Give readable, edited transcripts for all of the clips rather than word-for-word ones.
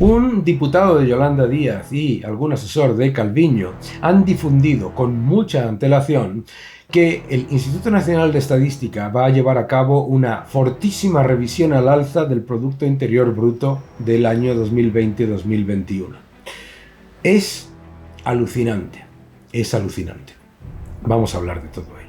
Un diputado de Yolanda Díaz y algún asesor de Calviño han difundido con mucha antelación que el Instituto Nacional de Estadística va a llevar a cabo una fortísima revisión al alza del Producto Interior Bruto del año 2020-2021. Es alucinante, es alucinante. Vamos a hablar de todo ello.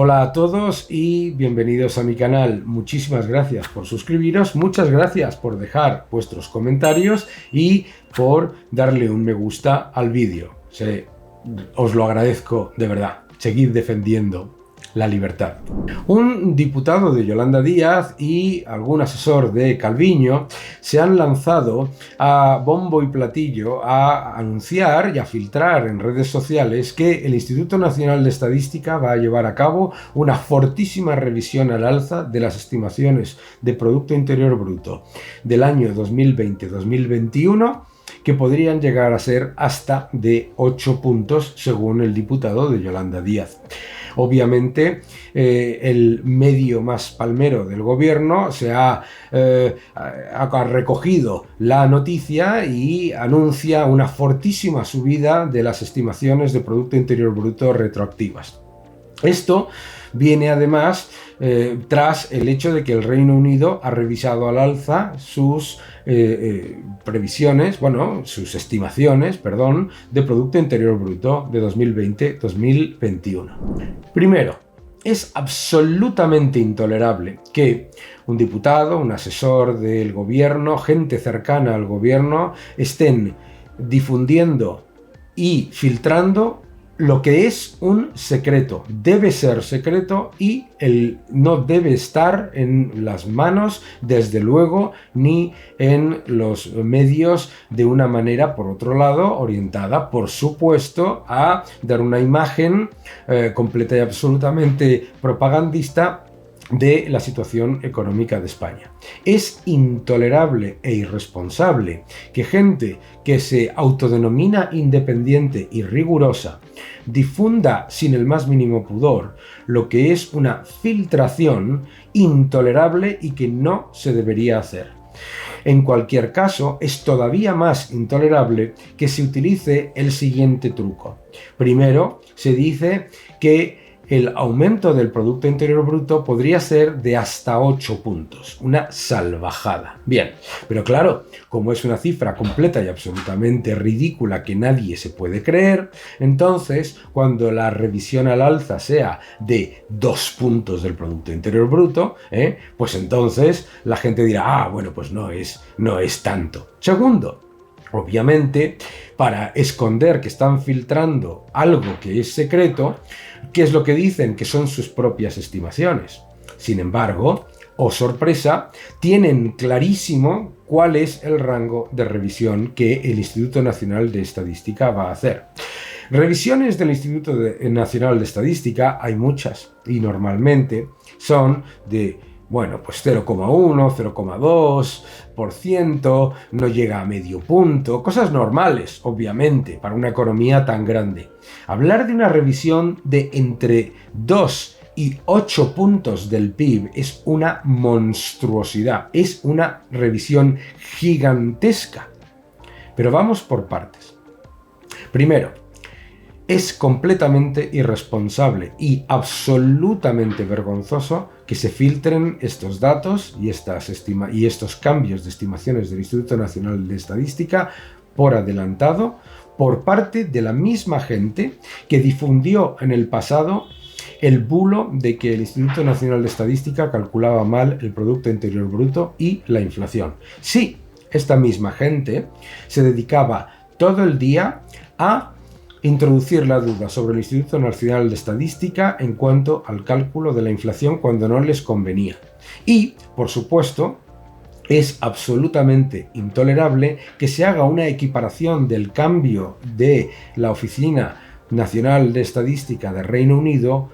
Hola a todos y bienvenidos a mi canal. Muchísimas gracias por suscribiros, muchas gracias por dejar vuestros comentarios y por darle un me gusta al vídeo. Os lo agradezco de verdad. Seguid defendiendo la libertad. Un diputado de Yolanda Díaz y algún asesor de Calviño se han lanzado a bombo y platillo a anunciar y a filtrar en redes sociales que el Instituto Nacional de Estadística va a llevar a cabo una fortísima revisión al alza de las estimaciones de Producto Interior Bruto del año 2020-2021, que podrían llegar a ser hasta de 8 puntos según el diputado de Yolanda Díaz. Obviamente, el medio más palmero del gobierno ha recogido la noticia y anuncia una fortísima subida de las estimaciones de Producto Interior Bruto retroactivas. Esto viene además tras el hecho de que el Reino Unido ha revisado al alza sus sus estimaciones, de Producto Interior Bruto de 2020-2021. Primero, es absolutamente intolerable que un diputado, un asesor del gobierno, gente cercana al gobierno, estén difundiendo y filtrando lo que es un secreto. Debe ser secreto y no debe estar en las manos, desde luego, ni en los medios de una manera, por otro lado, orientada, por supuesto, a dar una imagen completa y absolutamente propagandista de la situación económica de España. Es intolerable e irresponsable que gente que se autodenomina independiente y rigurosa difunda sin el más mínimo pudor lo que es una filtración intolerable y que no se debería hacer. En cualquier caso, es todavía más intolerable que se utilice el siguiente truco. Primero, se dice que el aumento del Producto Interior Bruto podría ser de hasta 8 puntos. Una salvajada. Bien, pero claro, como es una cifra completa y absolutamente ridícula que nadie se puede creer, entonces, cuando la revisión al alza sea de 2 puntos del Producto Interior Bruto, pues entonces la gente dirá, bueno, pues no es tanto. Segundo, obviamente, para esconder que están filtrando algo que es secreto, ¿qué es lo que dicen? Que son sus propias estimaciones. Sin embargo, oh sorpresa, tienen clarísimo cuál es el rango de revisión que el Instituto Nacional de Estadística va a hacer. Revisiones del Instituto Nacional de Estadística hay muchas y normalmente son de 0,1, 0,2%, no llega a medio punto, cosas normales, obviamente, para una economía tan grande. Hablar de una revisión de entre 2 y 8 puntos del PIB es una monstruosidad, es una revisión gigantesca. Pero vamos por partes. Primero, es completamente irresponsable y absolutamente vergonzoso que se filtren estos datos y estos cambios de estimaciones del Instituto Nacional de Estadística por adelantado por parte de la misma gente que difundió en el pasado el bulo de que el Instituto Nacional de Estadística calculaba mal el Producto Interior Bruto y la inflación. Sí, esta misma gente se dedicaba todo el día a introducir la duda sobre el Instituto Nacional de Estadística en cuanto al cálculo de la inflación cuando no les convenía. Y, por supuesto, es absolutamente intolerable que se haga una equiparación del cambio de la Oficina Nacional de Estadística de Reino Unido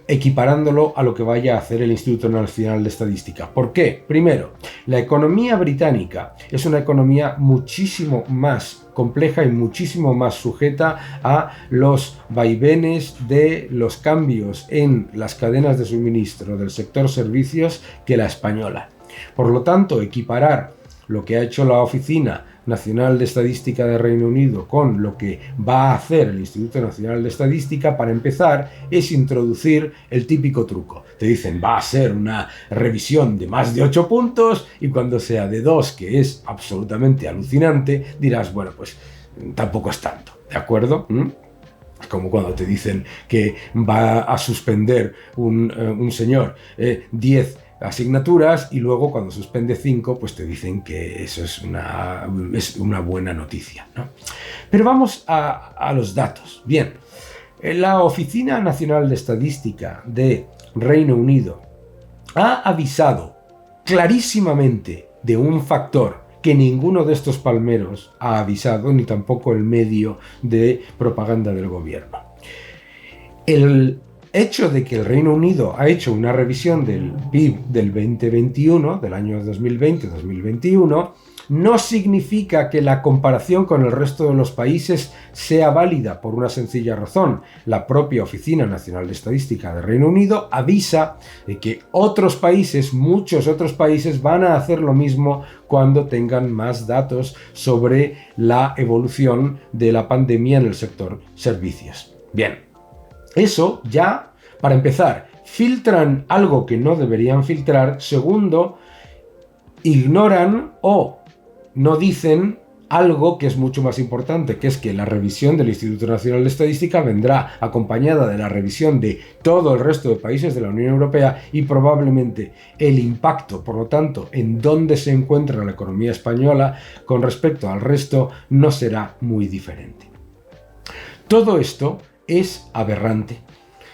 equiparándolo a lo que vaya a hacer el Instituto Nacional de Estadística. ¿Por qué? Primero, la economía británica es una economía muchísimo más compleja y muchísimo más sujeta a los vaivenes de los cambios en las cadenas de suministro del sector servicios que la española. Por lo tanto, equiparar lo que ha hecho la Oficina Nacional de Estadística de Reino Unido con lo que va a hacer el Instituto Nacional de Estadística, para empezar, es introducir el típico truco. Te dicen, va a ser una revisión de más de 8 puntos, y cuando sea de 2, que es absolutamente alucinante, dirás, bueno, pues tampoco es tanto, ¿de acuerdo? Es como cuando te dicen que va a suspender un señor 10 asignaturas, y luego cuando suspende 5, pues te dicen que eso es una buena noticia, ¿no? Pero vamos a los datos. Bien, la Oficina Nacional de Estadística de Reino Unido ha avisado clarísimamente de un factor que ninguno de estos palmeros ha avisado, ni tampoco el medio de propaganda del gobierno. El hecho de que el Reino Unido ha hecho una revisión del PIB del 2021, del año 2020-2021, no significa que la comparación con el resto de los países sea válida, por una sencilla razón. La propia Oficina Nacional de Estadística de Reino Unido avisa de que otros países, muchos otros países, van a hacer lo mismo cuando tengan más datos sobre la evolución de la pandemia en el sector servicios. Bien. Eso ya, para empezar, filtran algo que no deberían filtrar. Segundo, ignoran o no dicen algo que es mucho más importante, que es que la revisión del Instituto Nacional de Estadística vendrá acompañada de la revisión de todo el resto de países de la Unión Europea, y probablemente el impacto, por lo tanto, en dónde se encuentra la economía española con respecto al resto no será muy diferente. Todo esto es aberrante.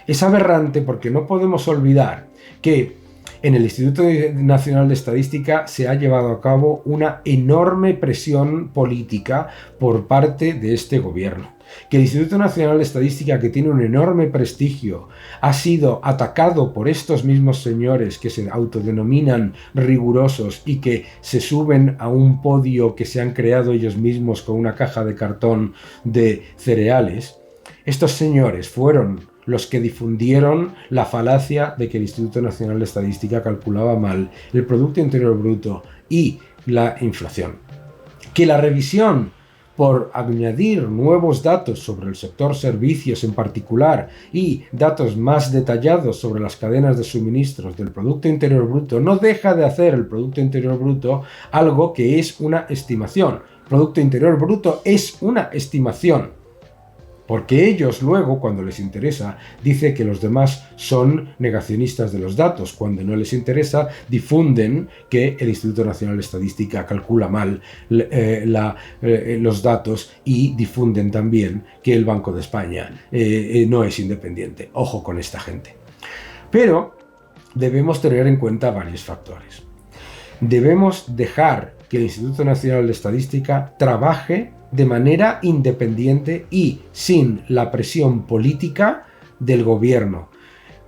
Es aberrante porque no podemos olvidar que en el Instituto Nacional de Estadística se ha llevado a cabo una enorme presión política por parte de este gobierno. Que el Instituto Nacional de Estadística, que tiene un enorme prestigio, ha sido atacado por estos mismos señores que se autodenominan rigurosos y que se suben a un podio que se han creado ellos mismos con una caja de cartón de cereales. Estos señores fueron los que difundieron la falacia de que el Instituto Nacional de Estadística calculaba mal el Producto Interior Bruto y la inflación. Que la revisión por añadir nuevos datos sobre el sector servicios en particular y datos más detallados sobre las cadenas de suministros del Producto Interior Bruto no deja de hacer el Producto Interior Bruto algo que es una estimación. Producto Interior Bruto es una estimación. Porque ellos luego, cuando les interesa, dicen que los demás son negacionistas de los datos. Cuando no les interesa, difunden que el Instituto Nacional de Estadística calcula mal los datos, y difunden también que el Banco de España no es independiente. Ojo con esta gente. Pero debemos tener en cuenta varios factores. Debemos dejar que el Instituto Nacional de Estadística trabaje de manera independiente y sin la presión política del gobierno,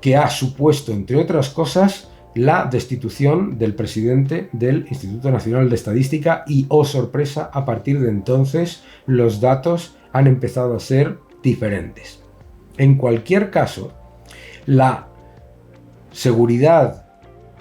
que ha supuesto, entre otras cosas, la destitución del presidente del Instituto Nacional de Estadística, y, oh sorpresa, a partir de entonces los datos han empezado a ser diferentes. En cualquier caso, la seguridad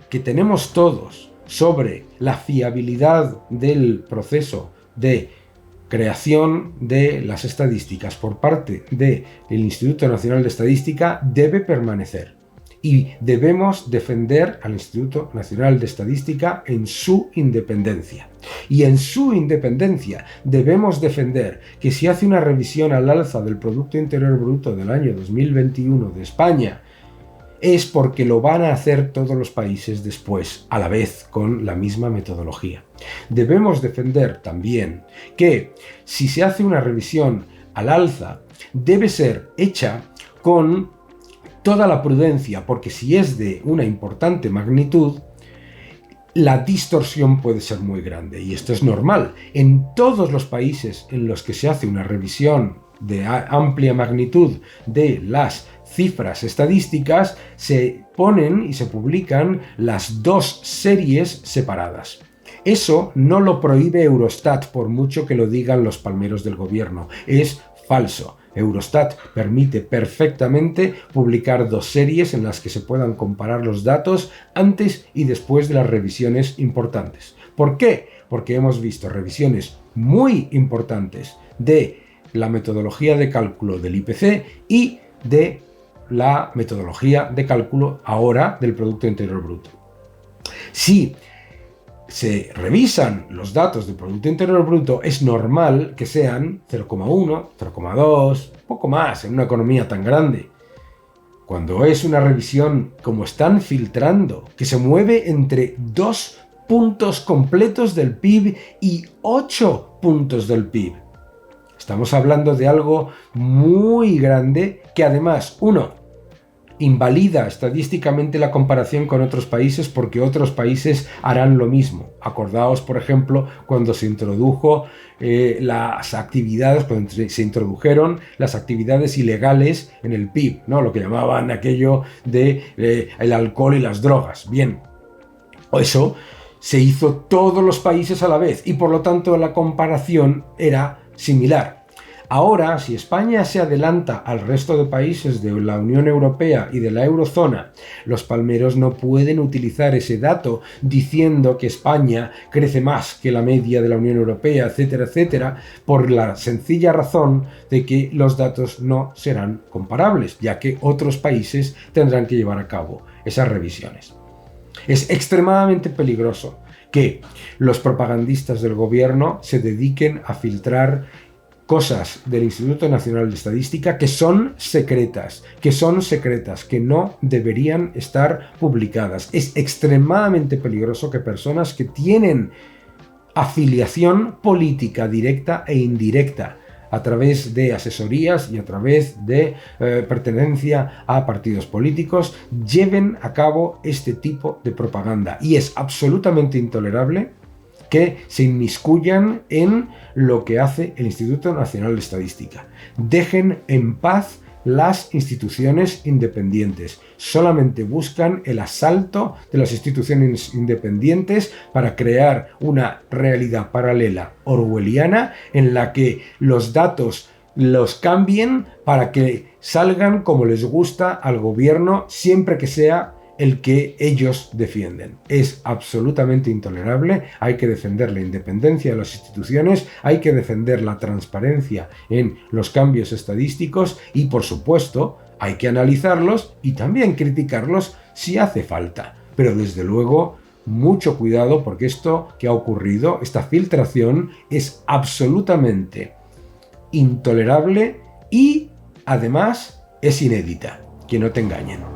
que tenemos todos sobre la fiabilidad del proceso de creación de las estadísticas por parte del Instituto Nacional de Estadística debe permanecer, y debemos defender al Instituto Nacional de Estadística en su independencia. Y en su independencia debemos defender que si hace una revisión al alza del Producto Interior Bruto del año 2021 de España, es porque lo van a hacer todos los países después, a la vez, con la misma metodología. Debemos defender también que si se hace una revisión al alza, debe ser hecha con toda la prudencia, porque si es de una importante magnitud, la distorsión puede ser muy grande, y esto es normal. En todos los países en los que se hace una revisión de amplia magnitud de las cifras estadísticas, se ponen y se publican las dos series separadas. Eso no lo prohíbe Eurostat, por mucho que lo digan los palmeros del gobierno. Es falso. Eurostat permite perfectamente publicar dos series en las que se puedan comparar los datos antes y después de las revisiones importantes. ¿Por qué? Porque hemos visto revisiones muy importantes de la metodología de cálculo del IPC y de la metodología de cálculo ahora del Producto Interior Bruto. Si se revisan los datos del Producto Interior Bruto, es normal que sean 0,1, 0,2, poco más en una economía tan grande. Cuando es una revisión como están filtrando, que se mueve entre 2 puntos completos del PIB y 8 puntos del PIB. Estamos hablando de algo muy grande que además, invalida estadísticamente la comparación con otros países porque otros países harán lo mismo. Acordaos, por ejemplo, cuando se introdujeron las actividades ilegales en el PIB, ¿no? Lo que llamaban aquello de el alcohol y las drogas. Bien, eso se hizo todos los países a la vez y por lo tanto la comparación era similar. Ahora, si España se adelanta al resto de países de la Unión Europea y de la Eurozona, los palmeros no pueden utilizar ese dato diciendo que España crece más que la media de la Unión Europea, etcétera, etcétera, por la sencilla razón de que los datos no serán comparables, ya que otros países tendrán que llevar a cabo esas revisiones. Es extremadamente peligroso que los propagandistas del gobierno se dediquen a filtrar cosas del Instituto Nacional de Estadística que son secretas, que no deberían estar publicadas. Es extremadamente peligroso que personas que tienen afiliación política directa e indirecta a través de asesorías y a través de pertenencia a partidos políticos lleven a cabo este tipo de propaganda. Y es absolutamente intolerable que se inmiscuyan en lo que hace el Instituto Nacional de Estadística. Dejen en paz las instituciones independientes. Solamente buscan el asalto de las instituciones independientes para crear una realidad paralela orwelliana en la que los datos los cambien para que salgan como les gusta al gobierno siempre que sea el que ellos defienden. Es absolutamente intolerable. Hay que defender la independencia de las instituciones, hay que defender la transparencia en los cambios estadísticos y, por supuesto, hay que analizarlos y también criticarlos si hace falta. Pero, desde luego, mucho cuidado porque esto que ha ocurrido, esta filtración, es absolutamente intolerable y, además, es inédita. Que no te engañen.